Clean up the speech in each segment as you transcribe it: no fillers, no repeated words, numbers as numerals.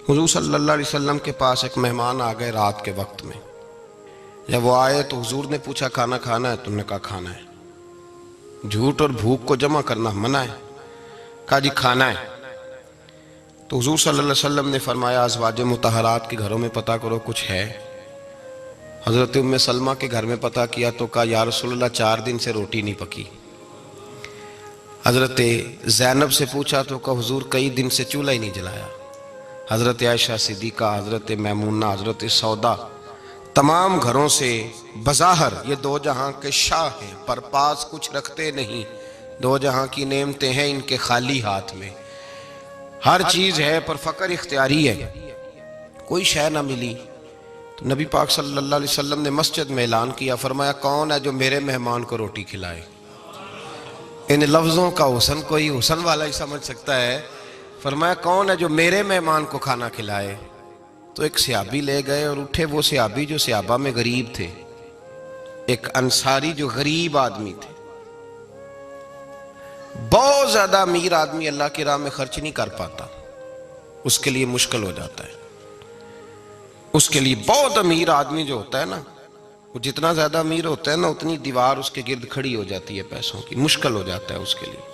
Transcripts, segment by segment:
حضور صلی اللہ علیہ وسلم کے پاس ایک مہمان آ گئے رات کے وقت میں. جب وہ آئے تو حضور نے پوچھا کھانا کھانا ہے؟ تم نے کہا کھانا ہے. جھوٹ اور بھوک کو جمع کرنا منع ہے. کہا جی کھانا ہے. تو حضور صلی اللہ علیہ وسلم نے فرمایا ازواج مطہرات کے گھروں میں پتہ کرو کچھ ہے. حضرت ام سلمہ کے گھر میں پتہ کیا تو کہا یا رسول اللہ 4 دن سے روٹی نہیں پکی. حضرت زینب سے پوچھا تو کہا حضور کئی دن سے چولہا ہی نہیں جلایا. حضرت عائشہ صدیقہ، حضرت میمونہ، حضرت سودا، تمام گھروں سے بظاہر یہ 2 جہاں کے شاہ ہیں پر پاس کچھ رکھتے نہیں. 2 جہاں کی نعمتیں ہیں ان کے خالی ہاتھ میں. ہر چیز ہے پر فقر اختیاری ہے. کوئی شے نہ ملی تو نبی پاک صلی اللہ علیہ وسلم نے مسجد میں اعلان کیا، فرمایا کون ہے جو میرے مہمان کو روٹی کھلائے؟ ان لفظوں کا حسن کوئی حسن والا ہی سمجھ سکتا ہے. فرمایا کون ہے جو میرے مہمان کو کھانا کھلائے؟ تو ایک صحابی لے گئے اور اٹھے وہ صحابی جو صحابہ میں غریب تھے، ایک انصاری جو غریب آدمی تھے. بہت زیادہ امیر آدمی اللہ کی راہ میں خرچ نہیں کر پاتا، اس کے لیے مشکل ہو جاتا ہے. اس کے لیے بہت امیر آدمی جو ہوتا ہے نا، وہ جتنا زیادہ امیر ہوتا ہے نا اتنی دیوار اس کے گرد کھڑی ہو جاتی ہے پیسوں کی، مشکل ہو جاتا ہے اس کے لیے.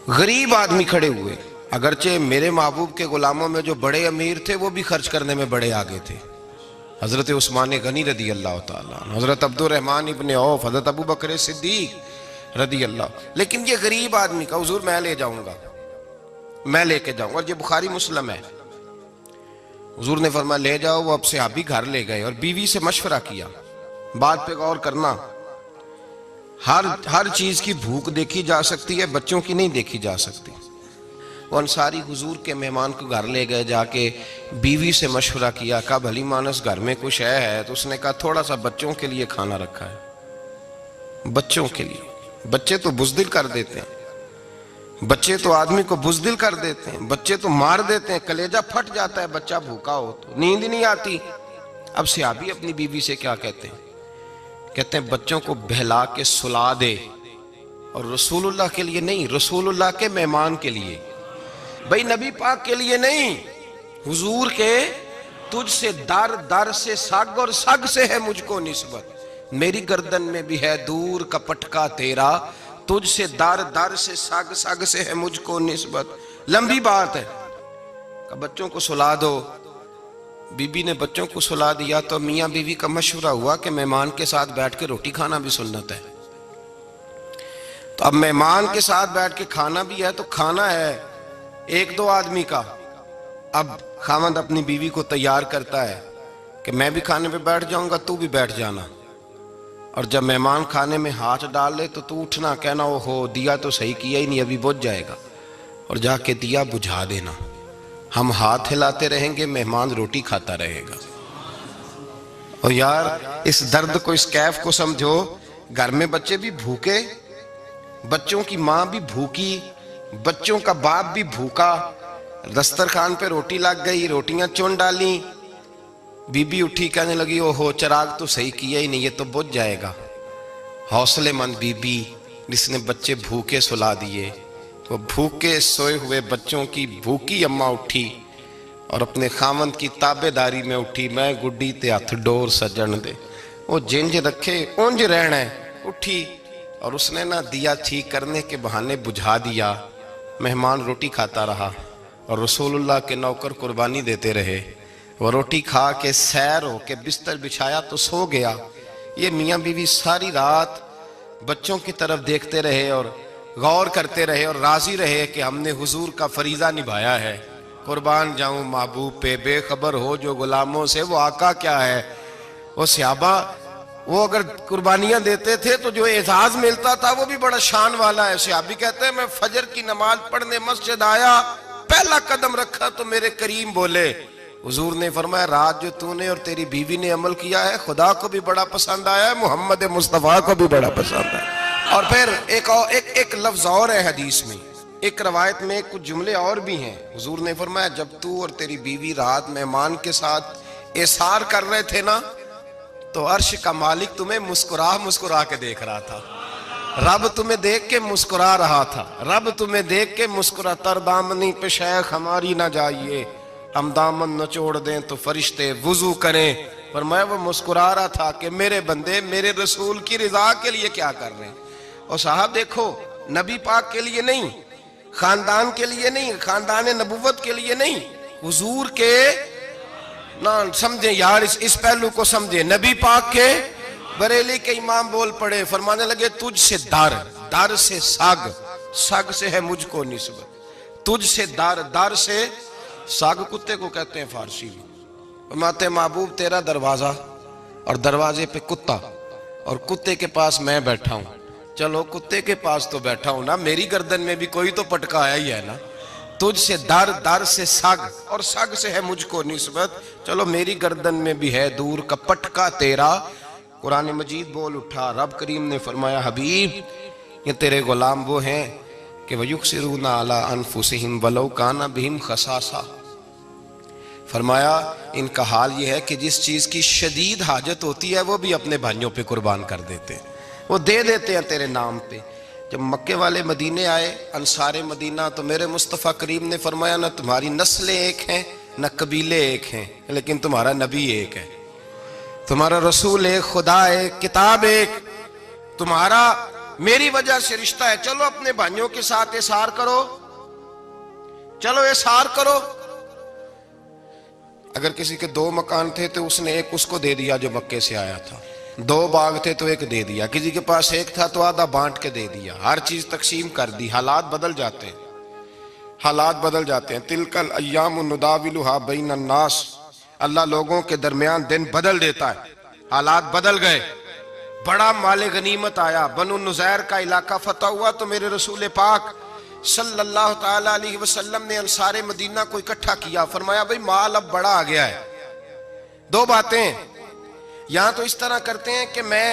غریب آدمی کھڑے ہوئے. اگرچہ میرے محبوب کے غلاموں میں جو بڑے امیر تھے وہ بھی خرچ کرنے میں بڑے آگے تھے. حضرت عثمان غنی رضی اللہ تعالیٰ عنہ، حضرت عبد الرحمن ابن عوف، حضرت ابو بکر صدیق رضی اللہ. لیکن یہ غریب آدمی کا حضور میں لے جاؤں گا، میں لے کے جاؤں گا. اور یہ بخاری مسلم ہے. حضور نے فرمایا لے جاؤ. وہ اب صحابی گھر لے گئے اور بیوی سے مشورہ کیا. بات پہ غور کرنا، ہر چیز کی بھوک دیکھی جا سکتی ہے، بچوں کی نہیں دیکھی جا سکتی. وہ انصاری حضور کے مہمان کو گھر لے گئے، جا کے بیوی سے مشورہ کیا. کہا بھلی مانس گھر میں کچھ ہے؟ تو اس نے کہا تھوڑا سا بچوں کے لیے کھانا رکھا ہے. بچوں کے لیے. بچے تو بزدل کر دیتے ہیں، بچے تو آدمی کو بزدل کر دیتے ہیں، بچے تو مار دیتے ہیں، کلیجہ پھٹ جاتا ہے بچہ بھوکا ہو تو، نیند ہی نہیں آتی. اب صحابی اپنی بیوی سے کیا کہتے ہیں؟ کہتے ہیں بچوں کو بہلا کے سلا دے، اور رسول اللہ کے لیے نہیں، رسول اللہ کے مہمان کے لیے. بھئی نبی پاک کے لیے نہیں، حضور کے. تجھ سے در در سے سگ اور سگ سے ہے مجھ کو نسبت، میری گردن میں بھی ہے دور کا پٹکا تیرا. تجھ سے در در سے سگ سگ سے ہے مجھ کو نسبت. لمبی بات ہے کہ بچوں کو سلا دو. بی بی نے بچوں کو سلا دیا تو میاں بیوی کا مشورہ ہوا کہ مہمان کے ساتھ بیٹھ کے روٹی کھانا بھی سنت ہے. تو اب مہمان کے ساتھ بیٹھ کے کھانا بھی ہے تو کھانا ہے 1-2 آدمی کا. اب خاوند اپنی بیوی کو تیار کرتا ہے کہ میں بھی کھانے پہ بیٹھ جاؤں گا، تو بھی بیٹھ جانا. اور جب مہمان کھانے میں ہاتھ ڈال لے تو اٹھنا، کہنا او ہو دیا تو صحیح کیا ہی نہیں، ابھی بجھ جائے گا، اور جا کے دیا بجھا دینا. ہم ہاتھ ہلاتے رہیں گے، مہمان روٹی کھاتا رہے گا. اور یار اس درد کو، اس کیف کو سمجھو. گھر میں بچے بھی بھوکے، بچوں کی ماں بھی بھوکی، بچوں کا باپ بھی بھوکا. دسترخوان پہ روٹی لگ گئی، روٹیاں چن ڈالیں. بی بی اٹھی کہنے لگی او ہو چراغ تو صحیح کیا ہی نہیں، یہ تو بجھ جائے گا. حوصلے مند بی بی جس نے بچے بھوکے سلا دیے. وہ بھوکے سوئے ہوئے بچوں کی بھوکی اماں اٹھی اور اپنے خاوند کی تابع داری میں اٹھی. میں گڈی تے ہتھ ڈور سجن دے، وہ جنج رکھے اونج رہنا ہے. اٹھی اور اس نے نہ دیا ٹھیک کرنے کے بہانے بجھا دیا. مہمان روٹی کھاتا رہا اور رسول اللہ کے نوکر قربانی دیتے رہے. وہ روٹی کھا کے سیر ہو کے بستر بچھایا تو سو گیا. یہ میاں بیوی ساری رات بچوں کی طرف دیکھتے رہے اور غور کرتے رہے اور راضی رہے کہ ہم نے حضور کا فریضہ نبھایا ہے. قربان جاؤں محبوب پہ، بے خبر ہو جو غلاموں سے وہ آقا کیا ہے. وہ صحابہ وہ اگر قربانیاں دیتے تھے تو جو اعزاز ملتا تھا وہ بھی بڑا شان والا ہے. صحابی کہتے ہیں میں فجر کی نماز پڑھنے مسجد آیا، پہلا قدم رکھا تو میرے کریم بولے. حضور نے فرمایا رات جو تو نے اور تیری بیوی نے عمل کیا ہے خدا کو بھی بڑا پسند آیا ہے، محمد مصطفیٰ کو بھی بڑا پسند آیا. اور پھر ایک لفظ اور ہے حدیث میں، ایک روایت میں کچھ جملے اور بھی ہیں. حضور نے فرمایا جب تو اور تیری بیوی رات مہمان کے ساتھ ایثار کر رہے تھے نا تو عرش کا مالک تمہیں مسکرا مسکرا کے دیکھ رہا تھا. رب تمہیں دیکھ کے مسکرا رہا تھا، رب تمہیں دیکھ کے مسکرا، تر دامنی پہ شیخ ہماری نہ جائیے، ہم دامن نچوڑ دیں تو فرشتے وضو کریں۔ پر میں وہ مسکرا رہا تھا کہ میرے بندے میرے رسول کی رضا کے لیے کیا کر رہے ہیں۔ اور صاحب دیکھو، نبی پاک کے لیے نہیں، خاندان کے لیے نہیں، خاندان نبوت کے لیے نہیں، حضور کے نہ سمجھیں یار، اس پہلو کو سمجھیں، نبی پاک کے بریلی کے امام بول پڑے، فرمانے لگے تجھ سے در، در سے سگ، سگ سے ہے مجھ کو نسبت، تجھ سے در، در سے سگ کتے کو کہتے ہیں فارسی میں۔ فرماتے محبوب تیرا دروازہ اور دروازے پہ کتا اور کتے کے پاس میں بیٹھا ہوں، چلو کتے کے پاس تو بیٹھا ہوں نا، میری گردن میں بھی کوئی تو پٹکا آیا ہی ہے نا، تجھ سے در، در سے سگ اور سگ سے ہے مجھ کو نسبت، چلو میری گردن میں بھی ہے دور کا پٹکا تیرا۔ قرآن مجید بول اٹھا، رب کریم نے فرمایا حبیب یہ تیرے غلام وہ ہیں کہ وَيُقْصِرُونَ عَلَىٰ أَنفُسِهِمْ وَلَوْ كَانَ بِهِمْ خَصَاصَةٌ، فرمایا ان کا حال یہ ہے کہ جس چیز کی شدید حاجت ہوتی ہے وہ بھی اپنے بھائیوں پہ قربان کر دیتے ہیں، وہ دے دیتے ہیں تیرے نام پہ۔ جب مکے والے مدینے آئے، انصار مدینہ، تو میرے مصطفیٰ کریم نے فرمایا نہ تمہاری نسلیں ایک ہیں نہ قبیلے ایک ہیں، لیکن تمہارا نبی ایک ہے، تمہارا رسول ایک، خدا ایک، کتاب ایک، تمہارا میری وجہ سے رشتہ ہے، چلو اپنے بھائیوں کے ساتھ احسار کرو، چلو احسار کرو۔ اگر کسی کے 2 مکان تھے تو اس نے ایک اس کو دے دیا جو مکے سے آیا تھا، 2 باغ تھے تو ایک دے دیا، کسی کے پاس ایک تھا تو آدھا بانٹ کے دے دیا، ہر چیز تقسیم کر دی۔ حالات بدل جاتے ہیں، حالات بدل جاتے ہیں۔ تلک الایام نداولها بین الناس، اللہ لوگوں کے درمیان دن بدل دیتا ہے، حالات بدل گئے، بڑا مال غنیمت آیا، بنو نزیر کا علاقہ فتح ہوا تو میرے رسول پاک صلی اللہ تعالی علیہ وسلم نے انصار مدینہ کو اکٹھا کیا، فرمایا بھئی مال اب بڑا آ گیا ہے، 2 باتیں، یہاں تو اس طرح کرتے ہیں کہ میں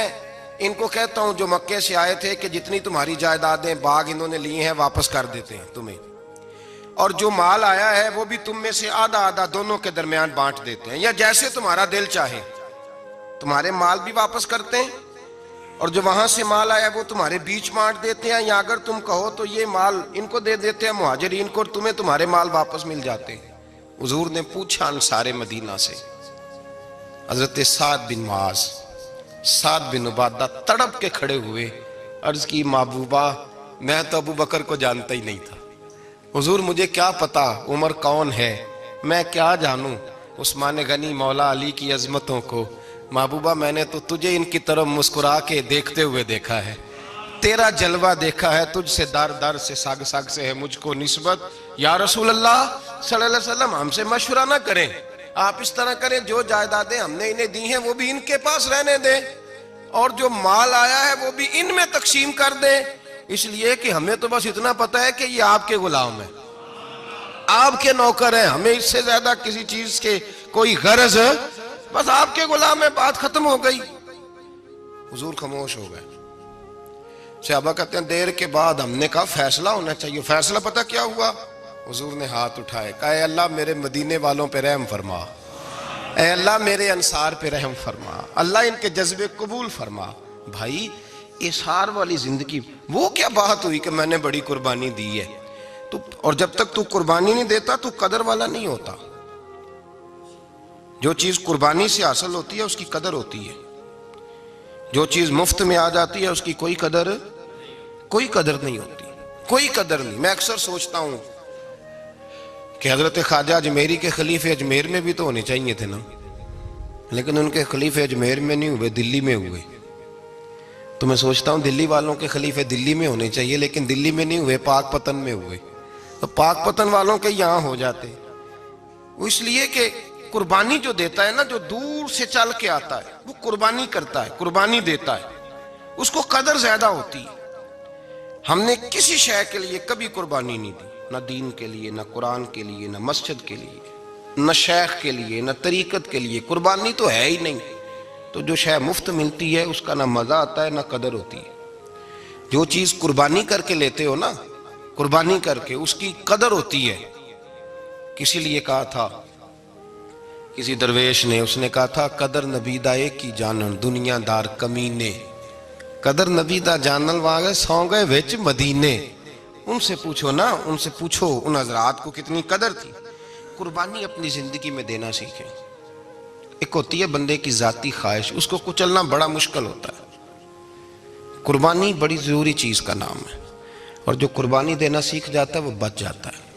ان کو کہتا ہوں جو مکے سے آئے تھے کہ جتنی تمہاری جائیدادیں باغ انہوں نے لیے ہیں واپس کر دیتے ہیں تمہیں، اور جو مال آیا ہے وہ بھی تم میں سے آدھا آدھا دونوں کے درمیان بانٹ دیتے ہیں، یا جیسے تمہارا دل چاہے، تمہارے مال بھی واپس کرتے ہیں اور جو وہاں سے مال آیا وہ تمہارے بیچ بانٹ دیتے ہیں، یا اگر تم کہو تو یہ مال ان کو دے دیتے ہیں مہاجرین کو، اور تمہیں تمہارے مال واپس مل جاتے ہیں۔ حضور نے پوچھا انصار مدینہ سے، حضرت سعد بن معاذ، سعد بن عبادہ تڑپ کے کھڑے ہوئے، عرض کی محبوبہ میں تو ابو بکر کو جانتا ہی نہیں تھا، حضور مجھے کیا پتا عمر کون ہے، میں کیا جانوں عثمان غنی مولا علی کی عظمتوں کو، محبوبہ میں نے تو تجھے ان کی طرف مسکرا کے دیکھتے ہوئے دیکھا ہے، تیرا جلوہ دیکھا ہے، تجھ سے در در سے سگ سگ سے ہے مجھ کو نسبت۔ یا رسول اللہ صلی اللہ علیہ وسلم ہم سے مشورہ نہ کریں، آپ اس طرح کریں جو جائیدادیں ہم نے انہیں دی ہیں وہ بھی ان کے پاس رہنے دیں، اور جو مال آیا ہے وہ بھی ان میں تقسیم کر دیں، اس لیے کہ ہمیں تو بس اتنا پتا ہے کہ یہ آپ کے غلام ہیں، آپ کے نوکر ہیں، ہمیں اس سے زیادہ کسی چیز کے کوئی غرض، بس آپ کے غلام ہے، بات ختم ہو گئی۔ حضور خاموش ہو گئے۔ صحابہ کہتے ہیں دیر کے بعد ہم نے کہا فیصلہ ہونا چاہیے، فیصلہ پتہ کیا ہوا؟ حضور نے ہاتھ اٹھائے، کہا اے اللہ میرے مدینے والوں پہ رحم فرما، اے اللہ میرے انصار پہ رحم فرما، اللہ ان کے جذبے قبول فرما۔ بھائی احسار والی زندگی وہ کیا بات ہوئی کہ میں نے بڑی قربانی دی ہے، اور جب تک تو قربانی نہیں دیتا تو قدر والا نہیں ہوتا۔ جو چیز قربانی سے حاصل ہوتی ہے اس کی قدر ہوتی ہے، جو چیز مفت میں آ جاتی ہے اس کی کوئی قدر نہیں ہوتی، کوئی قدر نہیں۔ میں اکثر سوچتا ہوں کہ حضرت خواجہ اجمیری کے خلیفے اجمیر میں بھی تو ہونے چاہیے تھے نا، لیکن ان کے خلیفے اجمیر میں نہیں ہوئے، دلی میں ہوئے۔ تو میں سوچتا ہوں دلی والوں کے خلیفے دلی میں ہونے چاہیے، لیکن دلی میں نہیں ہوئے، پاک پتن میں ہوئے، تو پاک پتن والوں کے یہاں ہو جاتے۔ وہ اس لیے کہ قربانی جو دیتا ہے نا، جو دور سے چل کے آتا ہے وہ قربانی کرتا ہے، قربانی دیتا ہے، اس کو قدر زیادہ ہوتی ہے۔ ہم نے کسی شے کے لیے کبھی قربانی نہیں دی، نہ دین کے لیے، نہ قرآن کے لیے، نہ مسجد کے لیے، نہ شیخ کے لیے، نہ طریقت کے لیے، قربانی تو ہے ہی نہیں۔ تو جو شے مفت ملتی ہے اس کا نہ مزہ آتا ہے نہ قدر ہوتی ہے۔ جو چیز قربانی کر کے لیتے ہو نا، قربانی کر کے، اس کی قدر ہوتی ہے۔ کسی لیے کہا تھا کسی درویش نے، اس نے کہا تھا قدر نبیدہ ایک کی جانن دنیا دار کمینے، قدر نبی دا جانل واگے سو گئے وچ مدینے. ان سے پوچھو نا، ان سے پوچھو ان حضرات کو کتنی قدر تھی. قربانی اپنی زندگی میں دینا سیکھیں. ایک ہوتی ہے بندے کی ذاتی خواہش، اس کو کچلنا بڑا مشکل ہوتا ہے. قربانی بڑی ضروری چیز کا نام ہے، اور جو قربانی دینا سیکھ جاتا ہے وہ بچ جاتا ہے.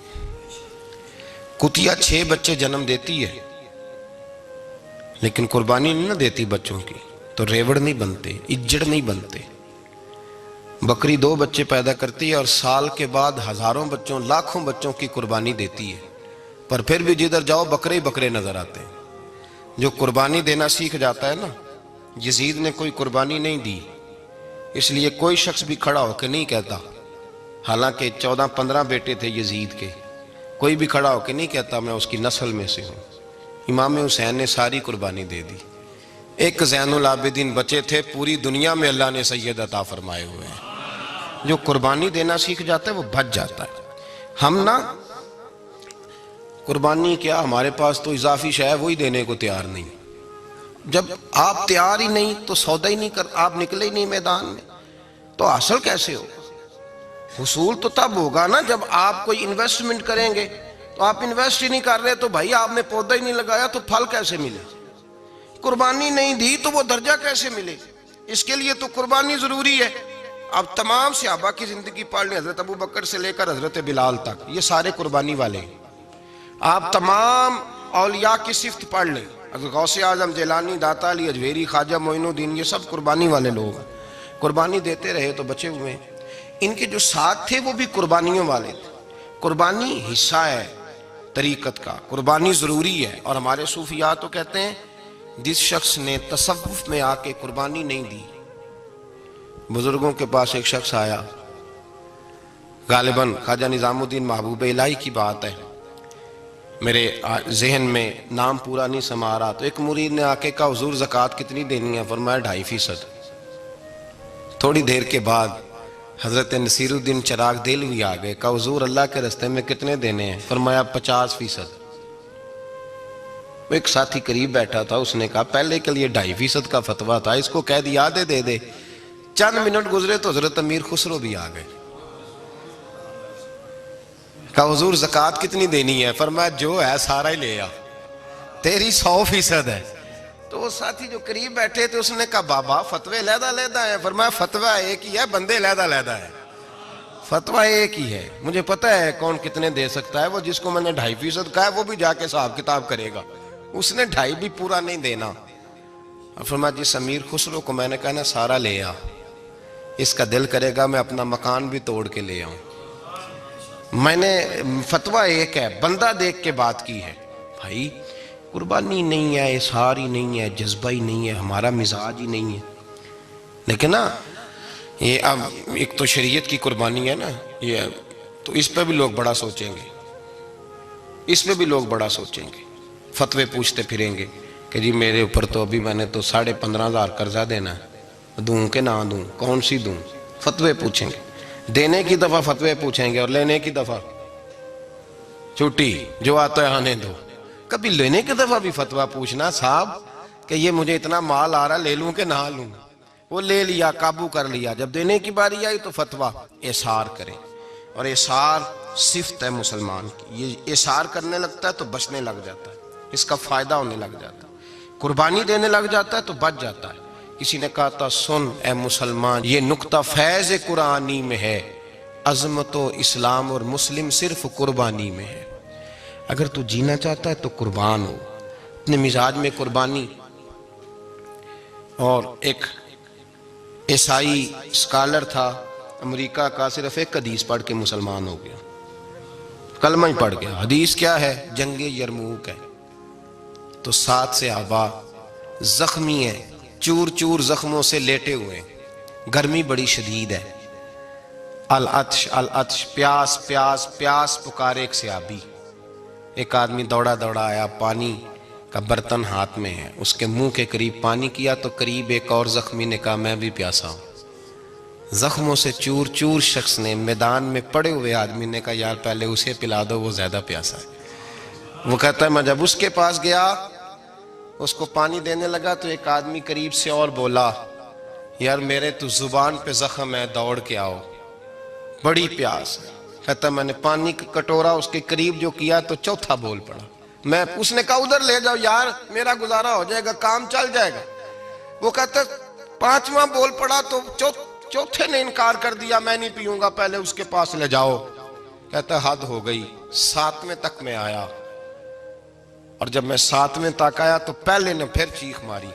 کتیا 6 بچے جنم دیتی ہے لیکن قربانی نہیں نہ دیتی بچوں کی، تو ریوڑ نہیں بنتے، اجڑ نہیں بنتے. بکری 2 بچے پیدا کرتی ہے اور سال کے بعد ہزاروں بچوں، لاکھوں بچوں کی قربانی دیتی ہے، پر پھر بھی جدھر جاؤ بکرے ہی بکرے نظر آتے ہیں. جو قربانی دینا سیکھ جاتا ہے نا، یزید نے کوئی قربانی نہیں دی، اس لیے کوئی شخص بھی کھڑا ہو کے نہیں کہتا، حالانکہ 14-15 بیٹے تھے یزید کے، کوئی بھی کھڑا ہو کے نہیں کہتا میں اس کی نسل میں سے ہوں. امام حسین نے ساری قربانی دے دی. ایک زین العابدین بچے تھے، پوری دنیا میں اللہ نے سید عطا فرمائے ہوئے ہیں. جو قربانی دینا سیکھ جاتا ہے وہ بچ جاتا ہے. ہم نا قربانی کیا، ہمارے پاس تو اضافی شے ہے وہی دینے کو تیار نہیں. جب آپ تیار ہی نہیں تو سودا ہی نہیں کر، آپ نکلے ہی نہیں میدان میں، تو حاصل کیسے ہو؟ حصول تو تب ہوگا نا جب آپ کوئی انویسٹمنٹ کریں گے. تو آپ انویسٹ ہی نہیں کر رہے تو بھائی آپ نے پودا ہی نہیں لگایا تو پھل کیسے ملے؟ قربانی نہیں دی تو وہ درجہ کیسے ملے؟ اس کے لیے تو قربانی ضروری ہے. اب تمام صحابہ کی زندگی پڑھ لیں، حضرت ابو بکر سے لے کر حضرت بلال تک، یہ سارے قربانی والے ہیں. آپ تمام اولیاء کی صفت پڑھ لیں، حضرت غوث اعظم، جیلانی، داتا علی اجویری، خواجہ معین الدین، یہ سب قربانی والے لوگ ہیں. قربانی دیتے رہے تو بچے ہوئے ہیں. ان کے جو ساتھ تھے وہ بھی قربانیوں والے تھے. قربانی حصہ ہے طریقت کا، قربانی ضروری ہے. اور ہمارے صوفیاء تو کہتے ہیں جس شخص نے تصوف میں آ کے قربانی نہیں دی. بزرگوں کے پاس ایک شخص آیا، غالباً خواجہ نظام الدین محبوب الہی کی بات ہے، میرے ذہن میں نام پورا نہیں سما رہا. تو ایک مرید نے آ کے کہا حضور زکوٰۃ کتنی دینی ہے؟ فرمایا 2.5%. تھوڑی دیر کے بعد حضرت نصیر الدین چراغ دہلوی آ گئے، کہا حضور اللہ کے راستے میں کتنے دینے ہیں؟ فرمایا 50%. ایک ساتھی قریب بیٹھا تھا، اس نے کہا پہلے کے لیے 2.5% کا فتویٰ تھا، اس کو کہہ دیا دے دے. چند منٹ گزرے تو حضرت امیر خسرو بھی آ گئے، کہا حضور زکوٰۃ کتنی دینی ہے؟ فرمایا جو ہے سارا ہی لے آ، تیری 100% ہے. تو وہ ساتھی جو قریب بیٹھے تھے اس نے کہا بابا فتوے علیحدہ علیحدہ ہیں. فرمایا فتویٰ ایک ہی ہے، بندے علیحدہ علیحدہ ہے. فتویٰ ایک ہی ہے، مجھے پتہ ہے کون کتنے دے سکتا ہے. وہ جس کو میں نے 2.5% کہا ہے وہ بھی جا کے حساب کتاب کرے گا، اس نے 2.5 بھی پورا نہیں دینا. فرمایا جس امیر خسرو کو میں نے کہا نا سارا لے آ، اس کا دل کرے گا میں اپنا مکان بھی توڑ کے لے آؤں. میں نے فتویٰ ایک ہے، بندہ دیکھ کے بات کی ہے. بھائی قربانی نہیں ہے، اظہار ہی نہیں ہے، جذبہ ہی نہیں ہے، ہمارا مزاج ہی نہیں ہے. لیکن نا یہ اب ایک تو شریعت کی قربانی ہے نا، یہ تو اس پہ بھی لوگ بڑا سوچیں گے، اس پہ بھی لوگ بڑا سوچیں گے. فتوے پوچھتے پھریں گے کہ جی میرے اوپر تو ابھی میں نے تو 15,500 قرضہ دینا ہے، دوں کہ نہ دوں، کون سی دوں؟ فتوے پوچھیں گے. دینے کی دفعہ فتوے پوچھیں گے اور لینے کی دفعہ چھٹی، جو آتا ہے آنے دو. کبھی لینے کی دفعہ بھی فتویٰ پوچھنا صاحب کہ یہ مجھے اتنا مال آ رہا لے لوں کہ نہ لوں. وہ لے لیا، قابو کر لیا. جب دینے کی باری آئی تو فتویٰ احصار کریں. اور احصار صفت ہے مسلمان کی، یہ احصار کرنے لگتا ہے تو بچنے لگ جاتا ہے، اس کا فائدہ ہونے لگ جاتا ہے. قربانی دینے لگ جاتا ہے تو بچ جاتا ہے. کسی نے کہا تھا سن اے مسلمان، یہ نکتہ فیض قرآنی میں ہے، عظمت و اسلام اور مسلم صرف قربانی میں ہے. اگر تو جینا چاہتا ہے تو قربان ہو، اپنے مزاج میں قربانی. اور ایک عیسائی اسکالر تھا امریکہ کا، صرف ایک حدیث پڑھ کے مسلمان ہو گیا، کلمہ ہی پڑھ گیا. حدیث کیا ہے؟ جنگ یرموک ہے. تو 7 صحابہ زخمی ہیں، چور چور زخموں سے لیٹے ہوئے، گرمی بڑی شدید ہے. العطش العطش، پیاس پیاس پیاس پکارے ایک صحابی. ایک آدمی دوڑا دوڑا آیا، پانی کا برتن ہاتھ میں ہے، اس کے منہ کے قریب پانی کیا تو قریب ایک اور زخمی نے کہا میں بھی پیاسا ہوں. زخموں سے چور چور شخص نے، میدان میں پڑے ہوئے آدمی نے کہا یار پہلے اسے پلا دو، وہ زیادہ پیاسا ہے. وہ کہتا ہے میں جب اس کے پاس گیا، اس کو پانی دینے لگا تو ایک آدمی قریب سے اور بولا یار میرے تو زبان پہ زخم ہے، دوڑ کے آؤ، بڑی پیاس ہے۔ کہتا میں نے پانی کا کٹورا اس کے قریب جو کیا تو چوتھا بول پڑا۔ اس نے کہا ادھر لے جاؤ یار، میرا گزارا ہو جائے گا، کام چل جائے گا۔ وہ کہتا پانچواں بول پڑا تو چوتھے نے انکار کر دیا، میں نہیں پیوں گا، پہلے اس کے پاس لے جاؤ۔ کہتا حد ہو گئی۔ ساتویں تک میں آیا، اور جب میں ساتویں تک آیا تو پہلے نے پھر چیخ ماری۔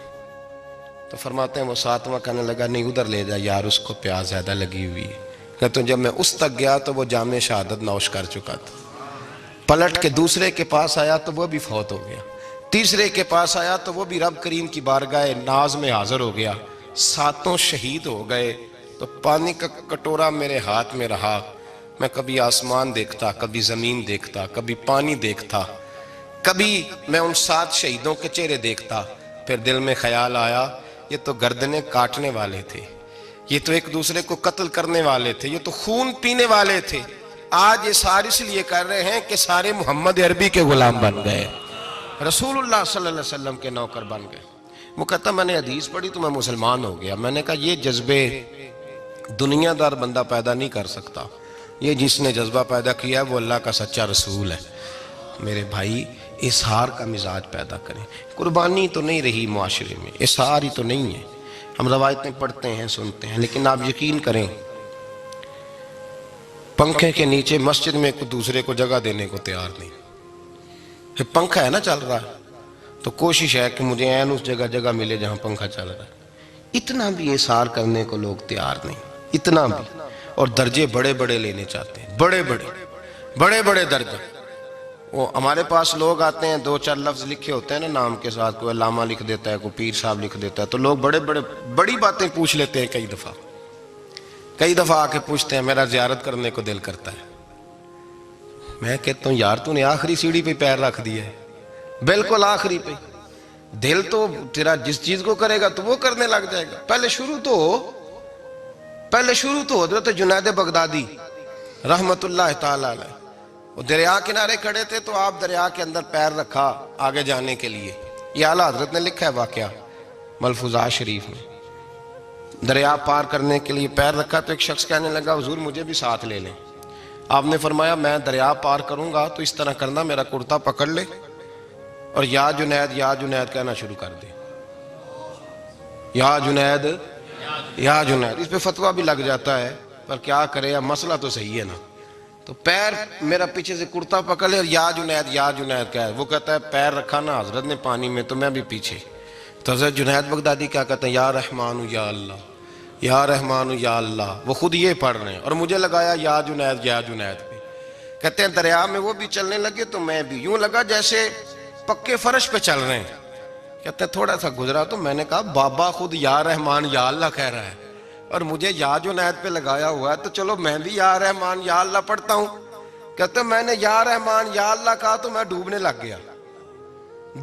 تو فرماتے ہیں وہ ساتواں کہنے لگا نہیں ادھر لے جا یار، اس کو پیاس زیادہ لگی ہوئی ہے۔ کہتے ہیں جب میں اس تک گیا تو وہ جام شہادت نوش کر چکا تھا۔ پلٹ کے دوسرے کے پاس آیا تو وہ بھی فوت ہو گیا۔ تیسرے کے پاس آیا تو وہ بھی رب کریم کی بارگاہ ناز میں حاضر ہو گیا۔ ساتوں شہید ہو گئے۔ تو پانی کا کٹورا میرے ہاتھ میں رہا۔ میں کبھی آسمان دیکھتا، کبھی زمین دیکھتا، کبھی پانی دیکھتا، کبھی میں ان 7 شہیدوں کے چہرے دیکھتا۔ پھر دل میں خیال آیا یہ تو گردنیں کاٹنے والے تھے، یہ تو ایک دوسرے کو قتل کرنے والے تھے، یہ تو خون پینے والے تھے۔ آج یہ سارے اس لیے کر رہے ہیں کہ سارے محمد عربی کے غلام بن گئے، رسول اللہ صلی اللہ علیہ وسلم کے نوکر بن گئے۔ وہ کہتا میں نے حدیث پڑھی تو میں مسلمان ہو گیا۔ میں نے کہا یہ جذبے دنیا دار بندہ پیدا نہیں کر سکتا، یہ جس نے جذبہ پیدا کیا ہے وہ اللہ کا سچا رسول ہے۔ میرے بھائی اظہار کا مزاج پیدا کریں۔ قربانی تو نہیں رہی معاشرے میں، اظہار ہی تو نہیں ہے۔ ہم روایتیں پڑھتے ہیں، سنتے ہیں، لیکن آپ یقین کریں پنکھے کے نیچے مسجد میں ایک دوسرے کو جگہ دینے کو تیار نہیں۔ پھر پنکھا ہے نا چل رہا ہے تو کوشش ہے کہ مجھے عین اس جگہ ملے جہاں پنکھا چل رہا ہے۔ اتنا بھی اظہار کرنے کو لوگ تیار نہیں، اتنا بھی۔ اور درجے بڑے بڑے لینے چاہتے ہیں، بڑے بڑے درجے۔ وہ ہمارے پاس لوگ آتے ہیں، 2-4 لفظ لکھے ہوتے ہیں نا نام کے ساتھ، کوئی علامہ لکھ دیتا ہے، کوئی پیر صاحب لکھ دیتا ہے، تو لوگ بڑی باتیں پوچھ لیتے ہیں۔ کئی دفعہ آ کے پوچھتے ہیں میرا زیارت کرنے کو دل کرتا ہے۔ میں کہتا ہوں یار تو نے آخری سیڑھی پہ پیر رکھ دیا ہے، بالکل آخری پہ۔ دل تو تیرا جس چیز کو کرے گا تو وہ کرنے لگ جائے گا۔ پہلے شروع تو حضرت جنید بغدادی رحمت اللہ تعالی علیہ، وہ دریا کنارے کھڑے تھے تو آپ دریا کے اندر پیر رکھا آگے جانے کے لیے۔ یہ اعلیٰ حضرت نے لکھا ہے واقعہ ملفوظات شریف میں۔ دریا پار کرنے کے لیے پیر رکھا تو ایک شخص کہنے لگا حضور مجھے بھی ساتھ لے لیں۔ آپ نے فرمایا میں دریا پار کروں گا تو اس طرح کرنا، میرا کرتا پکڑ لے اور یا جنید یا جنید کہنا شروع کر دے۔ یا جنید یا جنید، اس پہ فتویٰ بھی لگ جاتا ہے، پر کیا کرے، اب مسئلہ تو صحیح ہے نا۔ تو پیر میرا پیچھے سے کرتا پکڑ لے اور یا جنید کہا ہے۔ وہ کہتا ہے پیر رکھا نا حضرت نے پانی میں تو میں بھی پیچھے۔ تو حضرت جنید بغدادی کیا کہتے ہیں یا رحمان یا اللہ، یا رحمان یا اللہ، وہ خود یہ پڑھ رہے ہیں اور مجھے لگایا یا جنید پہ۔ کہتے ہیں دریا میں وہ بھی چلنے لگے تو میں بھی، یوں لگا جیسے پکے فرش پہ چل رہے ہیں۔ کہتے ہیں تھوڑا سا گزرا تو میں نے کہا بابا خود یا رحمان یا اللہ کہہ رہا ہے اور مجھے یا جنید پہ لگایا ہوا ہے، تو چلو میں بھی یا رحمان یا اللہ پڑھتا ہوں۔ کہتے ہیں میں نے یا رحمان یا اللہ کہا تو میں ڈوبنے لگ گیا،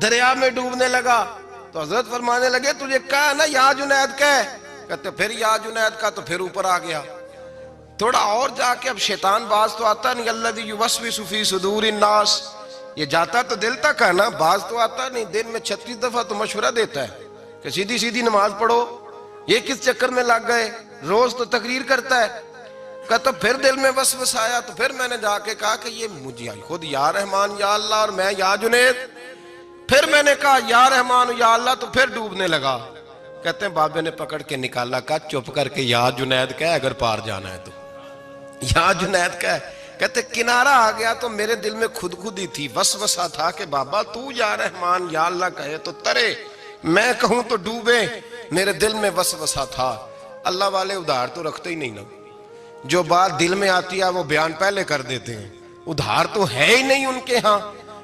دریا میں ڈوبنے لگا۔ تو حضرت فرمانے لگے تجھے کہا نا یا جنید کہہ، کہتے پھر یا جنید کا تو پھر اوپر آ گیا۔ تھوڑا اور جا کے اب شیطان باز تو آتا نہیں، الذی یوسوس فی صدور الناس، یہ جاتا تو دل تک ہے نا، باز تو آتا نہیں۔ دن میں 36 دفعہ تو مشورہ دیتا ہے کہ سیدھی نماز پڑھو، یہ کس چکر میں لگ گئے، روز تو تقریر کرتا ہے۔ کہتا پھر دل میں وسوسہ آیا تو پھر میں نے جا کے کہا کہ یہ مجھے خود یا رحمان یا اللہ اور میں یا جنید۔ پھر میں نے کہا یا رحمان یا اللہ تو پھر ڈوبنے لگا۔ کہتے ہیں بابے نے پکڑ کے نکالا، کہا چپ کر کے یا جنید کہہ اگر پار جانا ہے تو، یا جنید کہہ۔ کہتے کنارہ آ گیا تو میرے دل میں خود ہی تھی، وسوسہ تھا کہ بابا تو یا رحمان یا اللہ کہے تو ترے، میں کہوں تو ڈوبے۔ میرے دل میں وسوسہ تھا۔ اللہ والے ادھار تو رکھتے ہی نہیں نا، جو بات دل میں آتی ہے وہ بیان پہلے کر دیتے ہیں، ادھار تو ہے ہی نہیں ان کے ہاں۔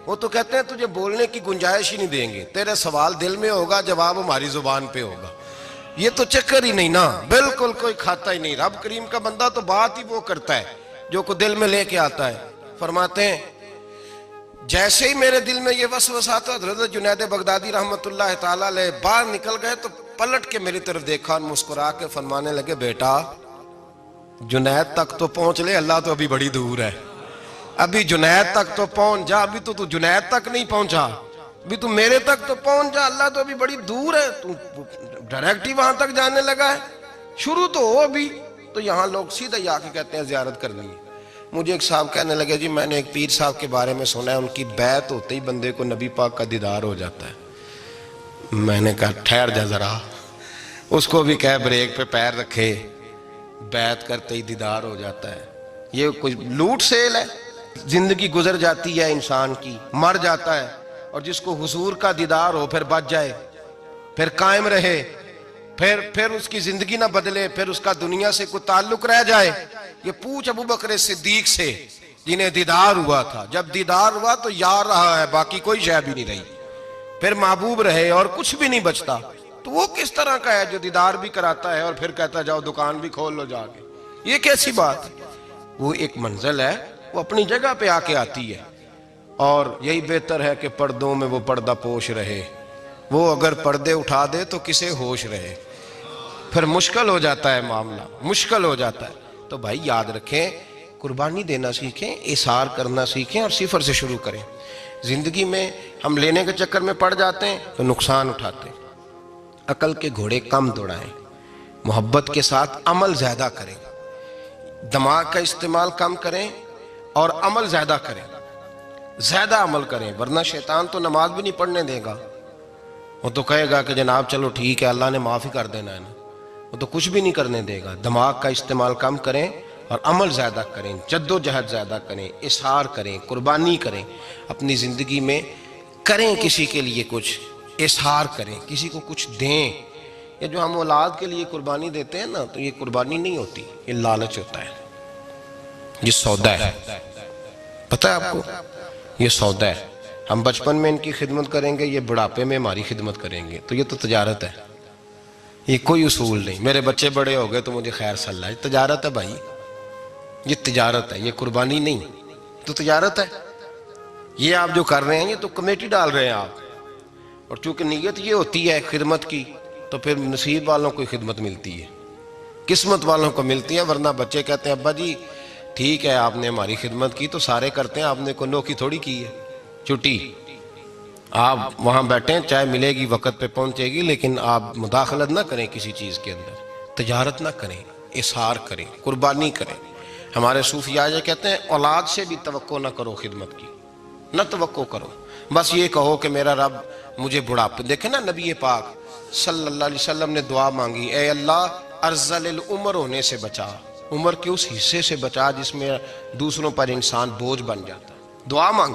وہ تو کہتے ہیں تجھے بولنے کی گنجائش ہی نہیں دیں گے، تیرے سوال دل میں ہوگا جواب ہماری زبان پہ ہوگا۔ یہ تو چکر ہی نہیں نا، بالکل کوئی کھاتا ہی نہیں۔ رب کریم کا بندہ تو بات ہی وہ کرتا ہے جو کو دل میں لے کے آتا ہے۔ فرماتے ہیں جیسے ہی میرے دل میں یہ وسوسہ تھا، حضرت جنید بغدادی رحمت اللہ تعالیٰ علیہ باہر نکل گئے تو پلٹ کے میری طرف دیکھا اور مسکرا کے فرمانے لگے بیٹا جنید تک تو پہنچ لے، اللہ تو ابھی بڑی دور ہے، ابھی جنید تک تو پہنچ جا، ابھی تو جنید تک نہیں پہنچا، ابھی تو میرے تک تو پہنچ جا، اللہ تو ابھی بڑی دور ہے، تو ڈائریکٹ ہی وہاں تک جانے لگا ہے۔ شروع تو ہو ابھی، تو یہاں لوگ سیدھا ہی آ کے کہتے ہیں زیارت کرنی ہے۔ مجھے ایک صاحب کہنے لگے جی میں نے ایک پیر صاحب کے بارے میں سنا ہے ان کی بیعت ہوتے ہی بندے کو نبی پاک کا دیدار ہو جاتا ہے۔ میں نے کہا ٹھہر جا ذرا، اس کو بھی کہہ بریک پہ پیر رکھے، بیعت کرتے ہی دیدار ہو جاتا ہے؟ یہ کوئی لوٹ سیل ہے؟ زندگی گزر جاتی ہے انسان کی، مر جاتا ہے، اور جس کو حضور کا دیدار ہو پھر بچ جائے، پھر قائم رہے، پھر اس کی زندگی نہ بدلے، پھر اس کا دنیا سے کوئی تعلق رہ جائے۔ یہ پوچھ ابو بکر صدیق سے جنہیں دیدار ہوا تھا، جب دیدار ہوا تو یار رہا ہے، باقی کوئی شے بھی نہیں رہی، پھر محبوب رہے اور کچھ بھی نہیں بچتا۔ تو وہ کس طرح کا ہے جو دیدار بھی کراتا ہے اور پھر کہتا جاؤ دکان بھی کھول لو جا کے؟ یہ کیسی بات؟ وہ ایک منزل ہے، وہ اپنی جگہ پہ آ کے آتی ہے، اور یہی بہتر ہے کہ پردوں میں وہ پردہ پوش رہے۔ وہ اگر پردے اٹھا دے تو کسے ہوش رہے، پھر مشکل ہو جاتا ہے معاملہ، مشکل ہو جاتا ہے۔ تو بھائی یاد رکھیں، قربانی دینا سیکھیں، اثار کرنا سیکھیں، اور صفر سے شروع کریں۔ زندگی میں ہم لینے کے چکر میں پڑ جاتے ہیں تو نقصان اٹھاتے ہیں۔ عقل کے گھوڑے کم دوڑائیں، محبت کے ساتھ عمل زیادہ کریں، دماغ کا استعمال کم کریں اور عمل زیادہ کریں، زیادہ عمل کریں، ورنہ شیطان تو نماز بھی نہیں پڑھنے دے گا۔ وہ تو کہے گا کہ جناب چلو ٹھیک ہے اللہ نے معافی کر دینا ہے نا، وہ تو کچھ بھی نہیں کرنے دے گا۔ دماغ کا استعمال کم کریں اور عمل زیادہ کریں، جد و جہد زیادہ کریں، اظہار کریں، قربانی کریں اپنی زندگی میں، کریں کسی کے لیے کچھ، اظہار کریں، کسی کو کچھ دیں۔ یہ جو ہم اولاد کے لیے قربانی دیتے ہیں نا، تو یہ قربانی نہیں ہوتی، یہ لالچ ہوتا ہے، یہ سودا ہے۔ پتہ ہے آپ کو یہ سودا ہے؟ ہم بچپن میں ان کی خدمت کریں گے، یہ بڑھاپے میں ہماری خدمت کریں گے، تو یہ تو تجارت ہے، یہ کوئی اصول نہیں۔ میرے بچے بڑے ہو گئے تو مجھے خیر صلی اللہ، یہ تجارت ہے بھائی، یہ تجارت ہے، یہ قربانی نہیں، تو تجارت ہے۔ یہ آپ جو کر رہے ہیں یہ تو کمیٹی ڈال رہے ہیں آپ، اور چونکہ نیت یہ ہوتی ہے خدمت کی، تو پھر نصیب والوں کو خدمت ملتی ہے، قسمت والوں کو ملتی ہے۔ ورنہ بچے کہتے ہیں ابا جی ٹھیک ہے آپ نے ہماری خدمت کی تو سارے کرتے ہیں، آپ نے کو نوکی تھوڑی کی ہے، چھٹی آپ وہاں بیٹھیں، چائے ملے گی وقت پہ پہنچے گی، لیکن آپ مداخلت نہ کریں کسی چیز کے اندر، تجارت نہ کریں، اظہار کریں، قربانی کریں۔ ہمارے صوفیاء یہ کہتے ہیں اولاد سے بھی توقع نہ کرو خدمت کی، نہ توقع کرو، بس یہ کہو کہ میرا رب مجھے بڑھاپے۔ دیکھیں نا نبی پاک صلی اللہ علیہ وسلم نے دعا مانگی، اے اللہ ارذل العمر ہونے سے بچا، عمر کے اس حصے سے بچا جس میں دوسروں پر انسان بوجھ بن جاتا ہے، دعا مانگ۔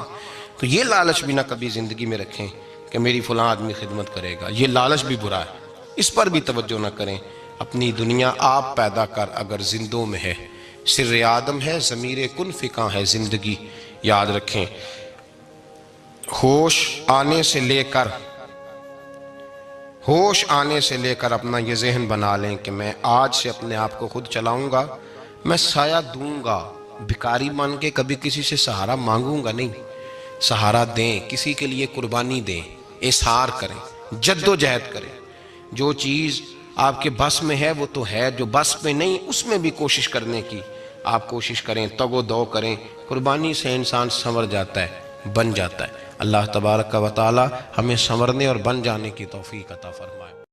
تو یہ لالچ بھی نہ کبھی زندگی میں رکھیں کہ میری فلاں آدمی خدمت کرے گا، یہ لالچ بھی برا ہے، اس پر بھی توجہ نہ کریں۔ اپنی دنیا آپ پیدا کر اگر زندوں میں ہے، سر آدم ہے، ضمیر کن فکاں ہے زندگی، یاد رکھیں۔ ہوش آنے سے لے کر اپنا یہ ذہن بنا لیں کہ میں آج سے اپنے آپ کو خود چلاؤں گا، میں سایہ دوں گا، بھکاری مان کے کبھی کسی سے سہارا مانگوں گا نہیں، سہارا دیں، کسی کے لیے قربانی دیں، اظہار کریں، جد و جہد کریں۔ جو چیز آپ کے بس میں ہے وہ تو ہے، جو بس میں نہیں اس میں بھی کوشش کرنے کی آپ کوشش کریں، تگ و دو کریں۔ قربانی سے انسان سنور جاتا ہے، بن جاتا ہے۔ اللہ تبارک و تعالی ہمیں سنورنے اور بن جانے کی توفیق عطا فرمائے۔